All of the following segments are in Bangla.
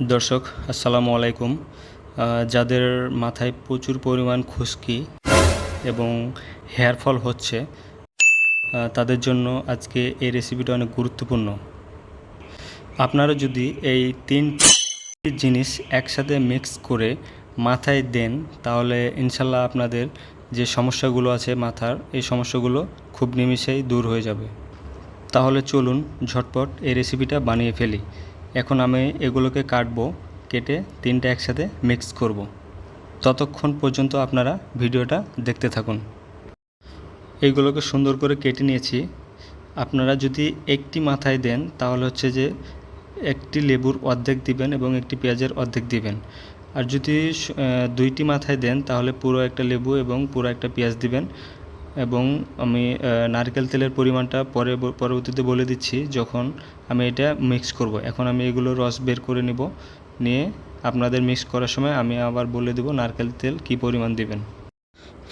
দর্শক আসসালামু আলাইকুম। যাদের মাথায় প্রচুর পরিমাণ খুশকি এবং হেয়ার ফল হচ্ছে তাদের জন্য আজকে এই রেসিপিটা অনেক গুরুত্বপূর্ণ। আপনারা যদি এই তিনটি জিনিস একসাথে মিক্স করে মাথায় দেন তাহলে ইনশাল্লাহ আপনাদের যে সমস্যাগুলো আছে মাথার, এই সমস্যাগুলো খুব নিমিষেই দূর হয়ে যাবে। তাহলে চলুন ঝটপট এই রেসিপিটা বানিয়ে ফেলি। এখন আমি এগুলোকে কাটবো, কেটে তিনটা একসাথে মিক্স করব। ততক্ষণ পর্যন্ত আপনারা ভিডিওটা দেখতে থাকুন। এইগুলোকে সুন্দর করে কেটে নিয়েছি। আপনারা যদি একটি মাথায় দেন তাহলে হচ্ছে যে একটি লেবুর অর্ধেক দিবেন এবং একটি পেঁয়াজের অর্ধেক দিবেন। আর যদি দুইটি মাথায় দেন তাহলে পুরো একটা লেবু এবং পুরো একটা পেঁয়াজ দিবেন। এবং আমি নারকেল তেলের পরিমাণটা পরবর্তীতে বলে দিচ্ছি যখন আমি এটা মিক্স করব। এখন আমি এগুলো রস বের করে নিব, নিয়ে আপনাদের মিক্স করার সময় আমি আবার বলে দেব নারকেল তেল কী পরিমাণ দিবেন।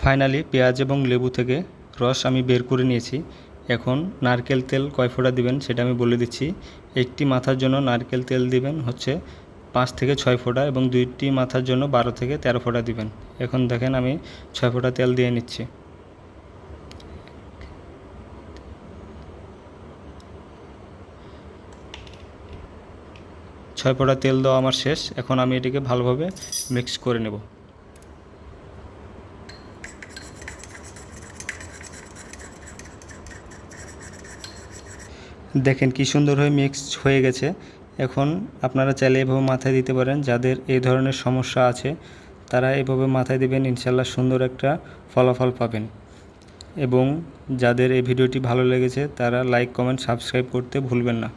ফাইনালি পেঁয়াজ এবং লেবু থেকে রস আমি বের করে নিয়েছি। এখন নারকেল তেল কয় ফোঁটা দিবেন সেটা আমি বলে দিচ্ছি। একটি মাথার জন্য নারকেল তেল দিবেন হচ্ছে 5 থেকে 6 ফোঁটা এবং দুইটি মাথার জন্য 12 থেকে 13 ফোঁটা দিবেন। এখন দেখেন আমি 6 ফোঁটা তেল দিয়ে নিচ্ছি। ছয় ফোঁটা তেল দেওয়া আমার শেষ। এখন আমি এটিকে ভালোভাবে মিক্স করে নেব। দেখেন কি সুন্দর হয়ে মিক্স হয়ে গেছে। এখন আপনারা চাইলে এভাবে মাথায় দিতে পারেন। যাদের এই ধরনের সমস্যা আছে তারা এভাবে মাথায় দিবেন, ইনশাল্লাহ সুন্দর একটা ফলাফল পাবেন। এবং যাদের এই ভিডিওটি ভালো লেগেছে তারা লাইক, কমেন্ট, সাবস্ক্রাইব করতে ভুলবেন না।